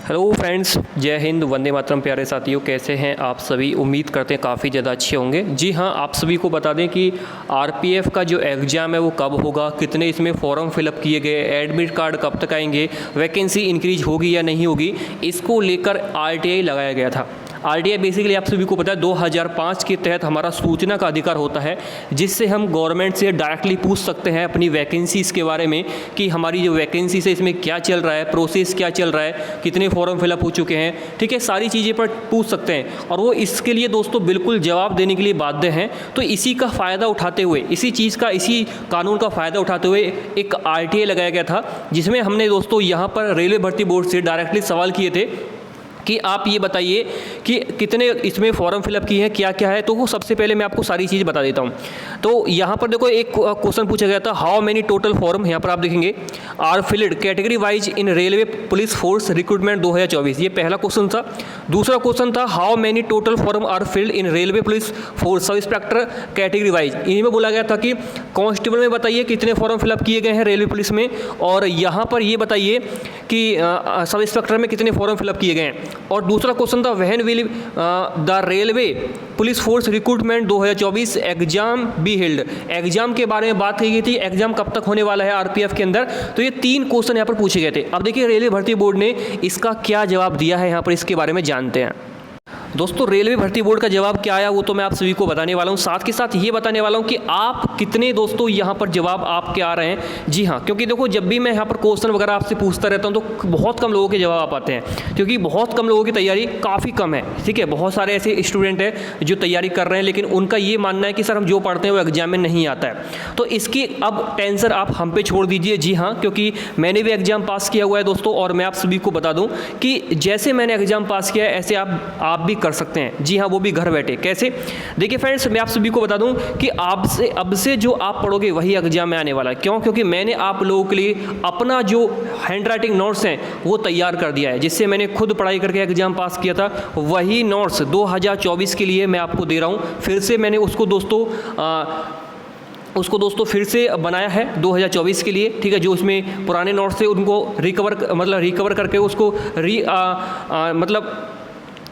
Hello friends, जय हिंद, वंदे मातरम। प्यारे साथियों, कैसे हैं आप सभी? उम्मीद करते हैं काफ़ी ज़्यादा अच्छे होंगे। जी हाँ, आप सभी को बता दें कि आरपीएफ का जो एग्ज़ाम है वो कब होगा, कितने इसमें फॉर्म फिलअप किए गए, एडमिट कार्ड कब तक आएंगे, वैकेंसी इंक्रीज होगी या नहीं होगी, इसको लेकर आरटीआई लगाया गया था। आरटीआई बेसिकली आप सभी को पता है 2005 के तहत हमारा सूचना का अधिकार होता है, जिससे हम गवर्नमेंट से डायरेक्टली पूछ सकते हैं अपनी वैकेंसीज़ के बारे में कि हमारी जो वैकेंसीज है इसमें क्या चल रहा है, प्रोसेस क्या चल रहा है, कितने फॉर्म फिलअप हो चुके हैं, ठीक है, सारी चीज़ें पर पूछ सकते हैं। और वो इसके लिए दोस्तों बिल्कुल जवाब देने के लिए बाध्य हैं। तो इसी का फ़ायदा उठाते हुए, इसी कानून का फ़ायदा उठाते हुए एक आरटीआई लगाया गया था, जिसमें हमने दोस्तों यहाँ पर रेलवे भर्ती बोर्ड से डायरेक्टली सवाल किए थे कि आप ये बताइए कि कितने इसमें फॉर्म फिलअप किए हैं, क्या क्या है। तो वो सबसे पहले मैं आपको सारी चीज़ बता देता हूँ। तो यहाँ पर देखो एक क्वेश्चन पूछा गया था, हाउ मेनी टोटल फॉर्म, यहाँ पर आप देखेंगे are filled category wise in railway police force recruitment 2024, ये पहला क्वेश्चन था। दूसरा क्वेश्चन था, how many total form are filled in railway police force sub inspector category wise. इन्हीं में बोला गया था कि कांस्टेबल में बताइए कितने फॉर्म फिलअप किए गए हैं रेलवे पुलिस में, और यहाँ पर ये बताइए कि सब इंस्पेक्टर में कितने फॉर्म फिलअप किए गए हैं। और दूसरा क्वेश्चन था, when will the railway police force recruitment 2024 exam be held, exam के बारे में बात की गई थी, एग्जाम कब तक होने वाला है आरपीएफ के अंदर। तो ये 3 क्वेश्चन यहाँ पर पूछे गए थे। अब देखिए रेलवे भर्ती बोर्ड ने इसका क्या जवाब दिया है, यहाँ पर इसके बारे में जानते हैं। दोस्तों रेलवे भर्ती बोर्ड का जवाब क्या आया वो तो मैं आप सभी को बताने वाला हूँ, साथ के साथ ये बताने वाला हूँ कि आप कितने दोस्तों यहाँ पर जवाब आपके आ रहे हैं। जी हाँ, क्योंकि देखो जब भी मैं यहाँ पर क्वेश्चन वगैरह आपसे पूछता रहता हूँ तो बहुत कम लोगों के जवाब आ पाते हैं, क्योंकि बहुत कम लोगों की तैयारी काफ़ी कम है। ठीक है, बहुत सारे ऐसे स्टूडेंट हैं जो तैयारी कर रहे हैं, लेकिन उनका ये मानना है कि सर हम जो पढ़ते हैं वो एग्जाम में नहीं आता है। तो इसकी अब टेंशन आप हम पे छोड़ दीजिए। जी हाँ, क्योंकि मैंने भी एग्जाम पास किया हुआ है दोस्तों, और मैं आप सभी को बता दूँ कि जैसे मैंने एग्जाम पास किया है ऐसे आप भी कर सकते हैं। जी हाँ, वो भी घर बैठे। कैसे? देखिए फ्रेंड्स, मैं आप सभी को बता दूं कि आपसे अब से जो आप पढ़ोगे वही एग्जाम में आने वाला है। क्यों? क्योंकि मैंने आप लोगों के लिए अपना जो हैंड राइटिंग नोट्स हैं वो तैयार कर दिया है, जिससे मैंने खुद पढ़ाई करके एग्जाम पास किया था। वही नोट्स 2024 के लिए मैं आपको दे रहा हूँ। फिर से मैंने उसको दोस्तों फिर से बनाया है 2024 के लिए। ठीक है, जो उसमें पुराने नोट्स थे उनको रिकवर करके उसको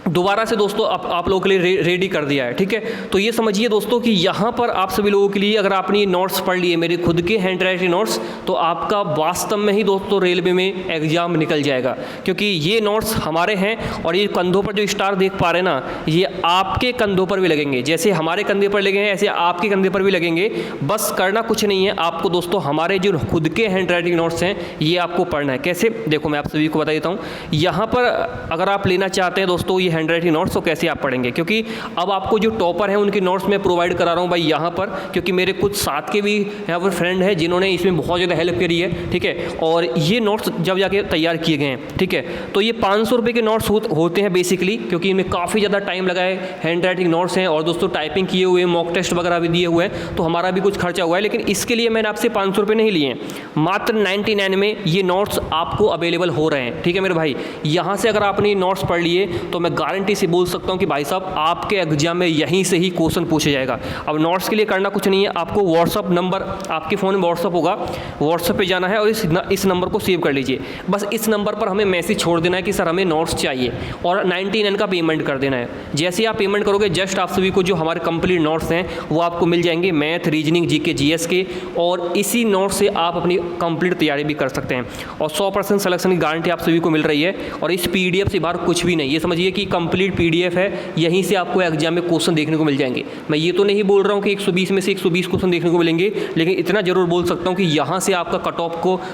दोबारा से दोस्तों आप लोगों के लिए रेडी कर दिया है। ठीक है, तो ये समझिए दोस्तों कि यहाँ पर आप सभी लोगों के लिए, अगर आपने नोट्स पढ़ लिए मेरे खुद के हैंड राइटिंग नोट्स, तो आपका वास्तव में ही दोस्तों रेलवे में एग्जाम निकल जाएगा। क्योंकि ये नोट्स हमारे हैं, और ये कंधों पर जो स्टार देख पा रहे हैं ना, ये आपके कंधों पर भी लगेंगे। जैसे हमारे कंधे पर लगे हैं ऐसे आपके कंधे पर भी लगेंगे। बस करना कुछ नहीं है आपको दोस्तों, हमारे जो खुद के हैंड राइटिंग नोट्स हैं ये आपको पढ़ना है। कैसे? देखो मैं आप सभी को बता देता हूँ। यहाँ पर अगर आप लेना चाहते हैं दोस्तों ये हैंड राइटिंग नोट्स, तो कैसे आप पढ़ेंगे, क्योंकि अब आपको जो टॉपर हैं उनके नोट्स मैं प्रोवाइड करा रहा हूँ भाई यहाँ पर, क्योंकि मेरे कुछ साथ के भी यहाँ पर फ्रेंड हैं जिन्होंने इसमें बहुत ज़्यादा हेल्प करी है। ठीक है, और ये नोट्स जब जाके तैयार किए गए हैं। ठीक है, तो ये 500 रुपये के नोट्स होते हैं बेसिकली, क्योंकि इनमें काफ़ी ज़्यादा टाइम लगा है। हैंड राइटिंग नोट्स हैं और दोस्तों टाइपिंग किए हुए, मॉक टेस्ट वगैरह भी दिए हुए हैं, तो हमारा भी कुछ खर्चा हुआ है। लेकिन इसके लिए मैंने आपसे 500 रुपये नहीं लिए हैं, मात्र 99 में ये नोट्स आपको अवेलेबल हो रहे हैं। ठीक है मेरे भाई, यहाँ से अगर आपने नोट्स पढ़ लिए तो मैं गारंटी से बोल सकता हूं कि भाई साहब आपके एग्जाम में यहीं से ही क्वेश्चन पूछा जाएगा। अब नोट्स के लिए करना कुछ नहीं है, आपको व्हाट्सअप नंबर, आपके फ़ोन में व्हाट्सअप होगा, व्हाट्सअप पे जाना है और इस नंबर को सेव कर लीजिए। बस इस नंबर पर हमें मैसेज छोड़ देना है कि सर हमें नोट्स चाहिए, और 99 का पेमेंट कर देना है। जैसे आप पेमेंट करोगे जस्ट आप सभी को जो हमारे कंप्लीट नोट्स हैं वो आपको मिल जाएंगे, मैथ, रीजनिंग, जीके, जीएस के, और इसी नोट से आप अपनी कंप्लीट तैयारी भी कर सकते हैं। और 100% सिलेक्शन की गारंटी आप सभी को मिल रही है, और इस पीडीएफ से बाहर कुछ भी नहीं। ये समझिए कि कंप्लीट पीडीएफ है, यहीं से आपको एग्जाम में क्वेश्चन देखने को मिल जाएंगे। मैं ये तो नहीं बोल रहा हूँ कि 120 में से 120 क्वेश्चन देखने को मिलेंगे, लेकिन इतना जरूर बोल सकता हूँ कि यहाँ से आपका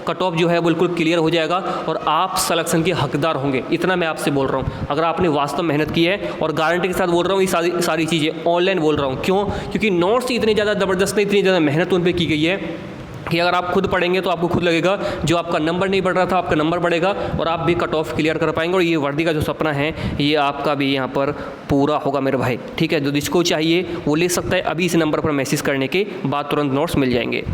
कट ऑफ जो है बिल्कुल क्लियर हो जाएगा और आप सिलेक्शन के हकदार होंगे। इतना मैं आपसे बोल रहा हूँ, अगर आपने वास्तव मेहनत की है। और गारंटी के साथ बोल रहा हूँ, ये सारी चीज़ें ऑनलाइन बोल रहा हूँ। क्यों? क्योंकि नोट्स इतने ज़्यादा ज़बरदस्त नहीं, इतनी ज़्यादा मेहनत उन पर की गई है कि अगर आप खुद पढ़ेंगे तो आपको खुद लगेगा जो आपका नंबर नहीं बढ़ रहा था आपका नंबर बढ़ेगा, और आप भी कट ऑफ क्लियर कर पाएंगे। और ये वर्दी का जो सपना है ये आपका भी यहाँ पर पूरा होगा मेरे भाई। ठीक है, जो जिसको चाहिए वो ले सकता है, अभी इस नंबर पर मैसेज करने के बाद तुरंत नोट्स मिल जाएंगे।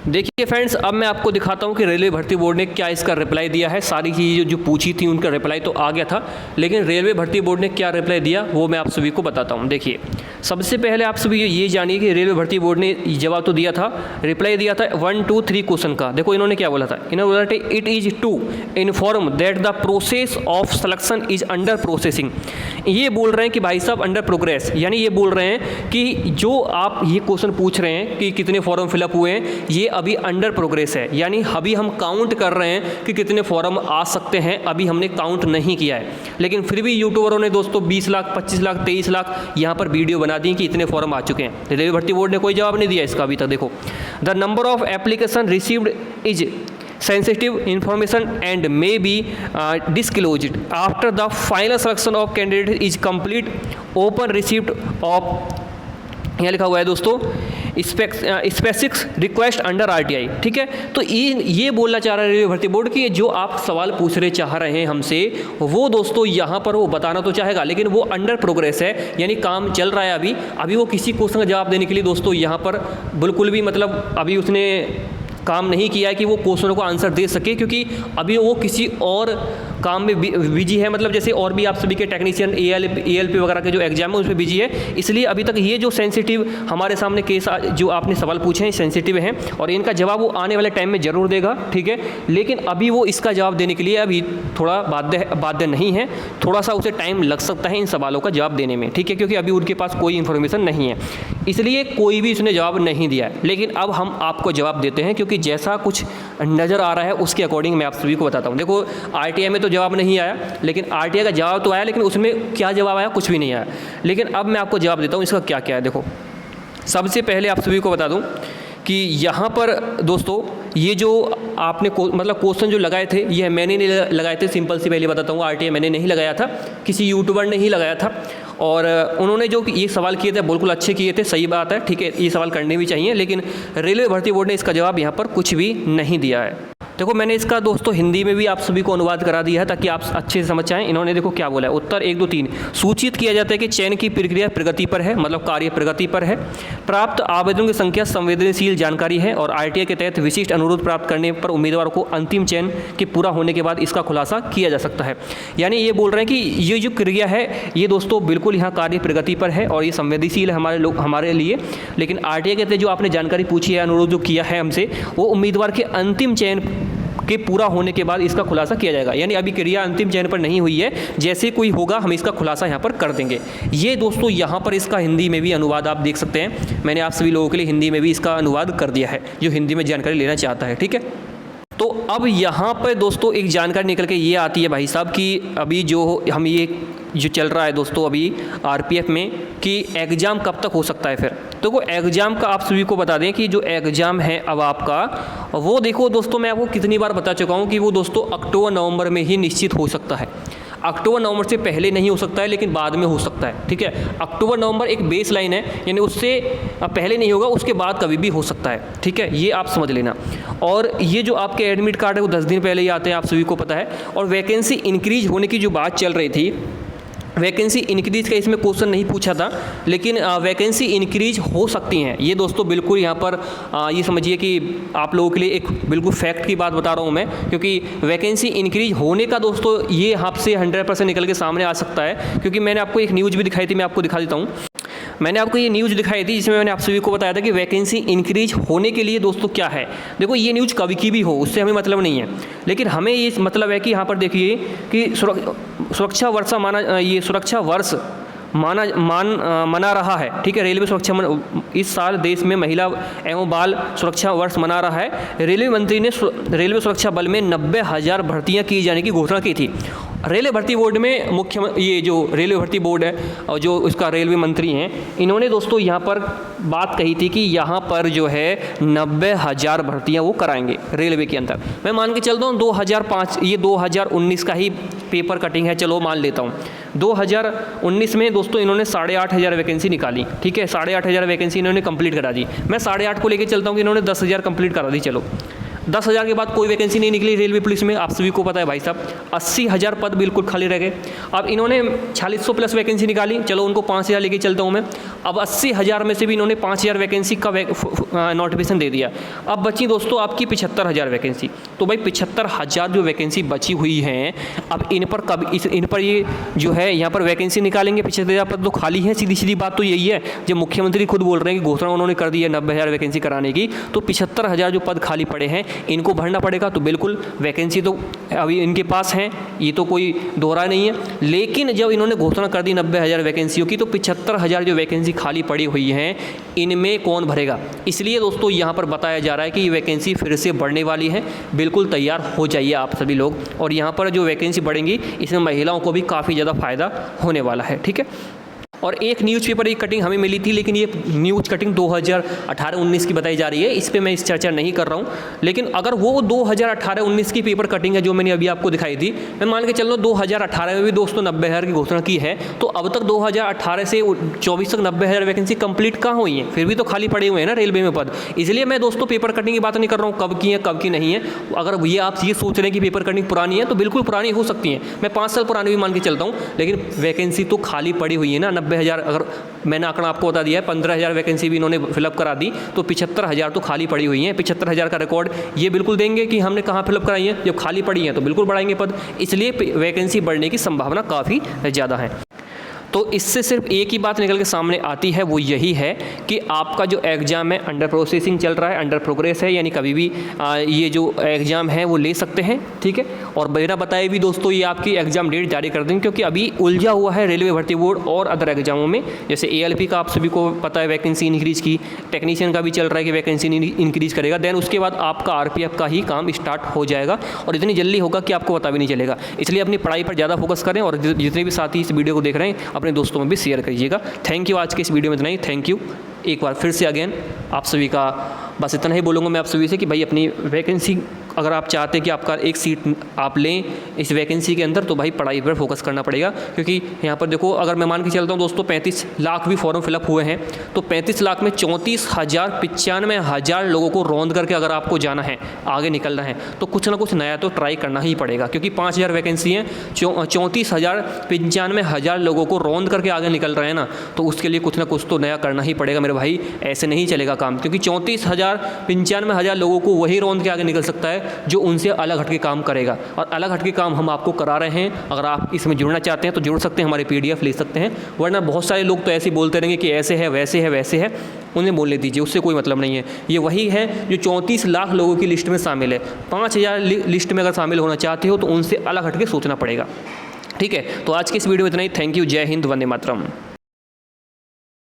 देखिए फ्रेंड्स, अब मैं आपको दिखाता हूँ कि रेलवे भर्ती बोर्ड ने क्या इसका रिप्लाई दिया है। सारी चीज़ें जो पूछी थी उनका रिप्लाई तो आ गया था, लेकिन रेलवे भर्ती बोर्ड ने क्या रिप्लाई दिया वो मैं आप सभी को बताता हूँ। देखिए, सबसे पहले आप सभी ये जानिए कि रेलवे भर्ती बोर्ड ने जवाब तो दिया था, रिप्लाई दिया था 1, 2, 3 क्वेश्चन का। देखो इन्होंने क्या बोला था, इन्होंने बोला था it is to inform that the process of selection is under processing. ये बोल रहे हैं कि भाई साहब अंडर प्रोग्रेस, यानी ये बोल रहे हैं कि जो आप ये क्वेश्चन पूछ रहे हैं कि कितने फॉर्म फिलअप हुए हैं, ये अभी अंडर प्रोग्रेस है, यानी अभी हम काउंट कर रहे हैं कि कितने फॉर्म आ सकते हैं, अभी हमने काउंट नहीं किया है। लेकिन फिर भी यूट्यूबरों ने दोस्तों 20 लाख, 25 लाख, 23 लाख यहाँ पर वीडियो बना दी कि इतने फॉर्म आ चुके हैं। रेलवे भर्ती बोर्ड ने कोई जवाब नहीं दिया इसका अभी तक। देखो, the number of application received is sensitive information and may be disclosed after the final selection of candidate is complete open receipt of, यहाँ लिखा हुआ है दोस्तों, स्पेसिफिक रिक्वेस्ट अंडर आरटीआई। ठीक है, तो ये बोलना चाह रहा है रेलवे भर्ती बोर्ड कि जो आप सवाल पूछ रहे चाह रहे हैं हमसे, वो दोस्तों यहाँ पर वो बताना तो चाहेगा, लेकिन वो अंडर प्रोग्रेस है, यानी काम चल रहा है अभी वो किसी क्वेश्चन का जवाब देने के लिए दोस्तों यहाँ पर बिल्कुल भी मतलब अभी उसने काम नहीं किया है कि वो क्वेश्चनों को आंसर दे सके, क्योंकि अभी वो किसी और काम में बिजी है। मतलब जैसे और भी आप सभी के टेक्नीशियन ALP वगैरह के जो एग्जाम है उसमें बिजी है, इसलिए अभी तक ये जो सेंसिटिव हमारे सामने केस जो आपने सवाल पूछे हैं सेंसिटिव हैं, और इनका जवाब वो आने वाले टाइम में ज़रूर देगा। ठीक है, लेकिन अभी वो इसका जवाब देने के लिए अभी थोड़ा बाध्य नहीं है, थोड़ा सा उसे टाइम लग सकता है इन सवालों का जवाब देने में। ठीक है, क्योंकि अभी उनके पास कोई इन्फॉर्मेशन नहीं है, इसलिए कोई भी उसने जवाब नहीं दिया है। लेकिन अब हम आपको जवाब देते हैं, क्योंकि जैसा कुछ नज़र आ रहा है उसके अकॉर्डिंग मैं आप सभी को बताता हूँ। देखो, RTI में तो जवाब नहीं आया, लेकिन RTI का जवाब तो आया, लेकिन उसमें क्या जवाब आया, कुछ भी नहीं आया। लेकिन अब मैं आपको जवाब देता हूँ इसका क्या क्या है। देखो, सबसे पहले आप सभी को बता दूँ कि यहाँ पर दोस्तों ये जो आपने मतलब क्वेश्चन जो लगाए थे, ये मैंने नहीं लगाए थे, सिंपल सी पहले बताता हूँ, RTI मैंने नहीं लगाया था, किसी यूट्यूबर ने ही लगाया था, और उन्होंने जो ये सवाल किए थे बिल्कुल अच्छे किए थे, सही बात है। ठीक है, ये सवाल करने भी चाहिए, लेकिन रेलवे भर्ती बोर्ड ने इसका जवाब यहाँ पर कुछ भी नहीं दिया है। देखो, मैंने इसका दोस्तों हिंदी में भी आप सभी को अनुवाद करा दिया है ताकि आप अच्छे से समझ जाएं। इन्होंने देखो क्या बोला है, उत्तर 1, 2, 3 सूचित किया जाता है कि चयन की प्रक्रिया प्रगति पर है, मतलब कार्य प्रगति पर है। प्राप्त आवेदनों की संख्या संवेदनशील जानकारी है, और RTI के तहत विशिष्ट अनुरोध प्राप्त करने पर उम्मीदवार को अंतिम चयन के पूरा होने के बाद इसका खुलासा किया जा सकता है। यानी ये बोल रहे हैं कि ये जो क्रिया है ये दोस्तों बिल्कुल यहाँ कार्य प्रगति पर है और ये संवेदनशील है हमारे लिए। लेकिन RTI के तहत जो आपने जानकारी पूछी है, अनुरोध जो किया है हमसे, वो उम्मीदवार के अंतिम चयन के पूरा होने के बाद इसका खुलासा किया जाएगा। यानी अभी क्रिया अंतिम चयन पर नहीं हुई है, जैसे कोई होगा हम इसका खुलासा यहाँ पर कर देंगे। ये दोस्तों यहाँ पर इसका हिंदी में भी अनुवाद आप देख सकते हैं, मैंने आप सभी लोगों के लिए हिंदी में भी इसका अनुवाद कर दिया है जो हिंदी में जानकारी लेना चाहता है। ठीक है, तो अब यहाँ पर दोस्तों एक जानकारी निकल के ये आती है भाई साहब कि अभी जो हम ये जो चल रहा है दोस्तों अभी RPF में कि एग्ज़ाम कब तक हो सकता है। फिर तो वो एग्ज़ाम का आप सभी को बता दें कि जो एग्ज़ाम है अब आपका, वो देखो दोस्तों मैं आपको कितनी बार बता चुका हूँ कि वो दोस्तों अक्टूबर नवंबर में ही निश्चित हो सकता है। अक्टूबर नवंबर से पहले नहीं हो सकता है, लेकिन बाद में हो सकता है। ठीक है, अक्टूबर नवंबर एक बेस लाइन है, यानी उससे पहले नहीं होगा, उसके बाद कभी भी हो सकता है। ठीक है, ये आप समझ लेना। और ये जो आपके एडमिट कार्ड है वो 10 दिन पहले ही आते हैं, आप सभी को पता है। और वैकेंसी इंक्रीज होने की जो बात चल रही थी, वैकेंसी इंक्रीज का इसमें क्वेश्चन नहीं पूछा था, लेकिन वैकेंसी इंक्रीज हो सकती हैं। ये दोस्तों बिल्कुल यहाँ पर ये समझिए कि आप लोगों के लिए एक बिल्कुल फैक्ट की बात बता रहा हूँ मैं, क्योंकि वैकेंसी इंक्रीज होने का दोस्तों ये आपसे 100% निकल के सामने आ सकता है। क्योंकि मैंने आपको एक न्यूज़ भी दिखाई थी, मैं आपको दिखा देता हूँ। मैंने आपको ये न्यूज़ दिखाई थी जिसमें मैंने आप सभी को बताया था कि वैकेंसी इंक्रीज होने के लिए दोस्तों क्या है। देखो, ये न्यूज़ कभी की भी हो उससे हमें मतलब नहीं है, लेकिन हमें ये मतलब है कि यहाँ पर देखिए कि सुरक्षा वर्ष मना रहा है। ठीक है, रेलवे सुरक्षा इस साल देश में महिला एवं बाल सुरक्षा वर्ष मना रहा है। रेलवे मंत्री ने रेलवे सुरक्षा बल में 90,000 भर्तियां की जाने की घोषणा की थी। रेलवे भर्ती बोर्ड में ये जो रेलवे भर्ती बोर्ड है और जो उसका रेलवे मंत्री हैं, इन्होंने दोस्तों यहाँ पर बात कही थी कि यहाँ पर जो है 90,000 भर्तियाँ वो कराएंगे रेलवे के अंदर। मैं मान के चलता हूँ 2005, ये 2019 का ही पेपर कटिंग है, चलो मान लेता हूँ। 2019 में दोस्तों इन्होंने 8,500 वैकेंसी निकाली। ठीक है, 8,500 वैकेंसी इन्होंने कंप्लीट करा दी। मैं 8,500 को लेकर चलता हूँ कि इन्होंने 10,000 कंप्लीट करा दी। चलो, 10,000 के बाद कोई वैकेंसी नहीं निकली रेलवे पुलिस में, आप सभी को पता है भाई साहब। 80,000 पद बिल्कुल खाली रह गए। अब इन्होंने 4600 प्लस वैकेंसी निकाली, चलो उनको 5,000 लेके चलता हूँ मैं। अब 80,000 में से भी इन्होंने 5,000 वैकेंसी का नोटिफिकेशन दे दिया। अब बची दोस्तों आपकी 75,000 वैकेंसी। तो भाई 75,000 जो वैकेंसी बची हुई हैं, अब इन पर ये जो है यहाँ पर वैकेंसी निकालेंगे। 75,000 पद तो खाली है, सीधी सीधी बात तो यही है। जब मुख्यमंत्री खुद बोल रहे हैं कि घोषणा उन्होंने कर दी है 90,000 वैकेंसी कराने की, तो 75,000 जो पद खाली पड़े हैं इनको भरना पड़ेगा। तो बिल्कुल वैकेंसी तो अभी इनके पास है, ये तो कोई दोहरा नहीं है। लेकिन जब इन्होंने घोषणा कर दी 90,000 वैकेंसियों की, तो 75,000 जो वैकेंसी खाली पड़ी हुई हैं इनमें कौन भरेगा। इसलिए दोस्तों यहाँ पर बताया जा रहा है कि ये वैकेंसी फिर से बढ़ने वाली है। बिल्कुल तैयार हो जाइए आप सभी लोग। और यहाँ पर जो वैकेंसी बढ़ेंगी इसमें महिलाओं को भी काफ़ी ज़्यादा फ़ायदा होने वाला है, ठीक है। और एक न्यूज़पेपर की कटिंग हमें मिली थी, लेकिन ये न्यूज़ कटिंग 2018-19 की बताई जा रही है, इस पे मैं इस चर्चा नहीं कर रहा हूँ। लेकिन अगर वो 2018-19 की पेपर कटिंग है जो मैंने अभी आपको दिखाई थी, मैं मान के चल रहा हूँ 2018 में भी दोस्तों 90,000 की घोषणा की है, तो अब तक 2018 से 24 तक 90,000 वैकेंसी कंप्लीट कहाँ हुई है, फिर भी तो खाली पड़े हुए हैं ना रेलवे में पद। इसलिए मैं दोस्तों पेपर कटिंग की बात नहीं कर रहा हूँ कब की है कब की नहीं है। अगर ये आप ये सोच रहे हैं कि पेपर कटिंग पुरानी है, तो बिल्कुल पुरानी हो सकती है, मैं 5 साल पुरानी भी मान के चलता हूँ, लेकिन वैकेंसी तो खाली पड़ी हुई है ना 90,000। अगर मैंने आंकड़ा आपको बता दिया है, 15,000 वैकेंसी भी इन्होंने फिलअप करा दी, तो 75,000 तो खाली पड़ी हुई हैं। 75,000 का रिकॉर्ड ये बिल्कुल देंगे कि हमने कहाँ फिलअप कराई है, जब खाली पड़ी हैं तो बिल्कुल बढ़ाएंगे पद। इसलिए वैकेंसी बढ़ने की संभावना काफ़ी ज़्यादा है। तो इससे सिर्फ एक ही बात निकल के सामने आती है, वो यही है कि आपका जो एग्ज़ाम है अंडर प्रोसेसिंग चल रहा है, अंडर प्रोग्रेस है, यानी कभी भी ये जो एग्ज़ाम है वो ले सकते हैं, ठीक है। और बिना बताए भी दोस्तों ये आपकी एग्ज़ाम डेट जारी कर देंगे, क्योंकि अभी उलझा हुआ है रेलवे भर्ती बोर्ड और अदर एग्जामों में। जैसे ALP का आप सभी को पता है वैकेंसी इंक्रीज़ की, टेक्नीशियन का भी चल रहा है कि वैकेंसी इंक्रीज़ करेगा, देन उसके बाद आपका RPF का ही काम स्टार्ट हो जाएगा, और इतनी जल्दी होगा कि आपको पता भी नहीं चलेगा। इसलिए अपनी पढ़ाई पर ज़्यादा फोकस करें, और जितने भी साथी इस वीडियो को देख रहे हैं अपने दोस्तों में भी शेयर करिएगा। Thank you. आज के इस वीडियो में इतना ही। थैंक यू एक बार फिर से अगेन आप सभी का। बस इतना ही बोलूँगा मैं आप सभी से कि भाई अपनी वैकेंसी अगर आप चाहते हैं कि आपका एक सीट आप लें इस वैकेंसी के अंदर, तो भाई पढ़ाई पर फोकस करना पड़ेगा। क्योंकि यहाँ पर देखो, अगर मैं मान के चलता हूँ दोस्तों 35 लाख भी फॉर्म फिलअप हुए हैं, तो 35 लाख में 94,000 लोगों को रौंद करके अगर आपको जाना है, आगे निकलना है, तो कुछ ना कुछ नया तो ट्राई करना ही पड़ेगा। क्योंकि 5,000 वैकेंसी हैं, 94,000 लोगों को रौंद करके आगे निकल रहे हैं ना, तो उसके लिए कुछ ना कुछ तो नया करना ही पड़ेगा मेरे भाई। ऐसे नहीं चलेगा काम, क्योंकि 95,000 लोगों को वही रौंद के आगे निकल सकता है जो उनसे अलग हटके काम करेगा। और अलग हटके काम हम आपको करा रहे हैं। अगर आप इसमें जुड़ना चाहते हैं तो जुड़ सकते हैं, हमारे PDF ले सकते हैं। वरना बहुत सारे लोग तो ऐसे ही बोलते रहेंगे कि ऐसे है वैसे है वैसे है, उन्हें बोलने दीजिए, उससे कोई मतलब नहीं है। ये वही है जो 34 लाख लोगों की लिस्ट में शामिल है। 5,000 लिस्ट में अगर शामिल होना चाहते हो तो उनसे अलग हटके सोचना पड़ेगा, ठीक है। तो आज के इस वीडियो में इतना ही। Thank you. जय हिंद, वंदे मातरम।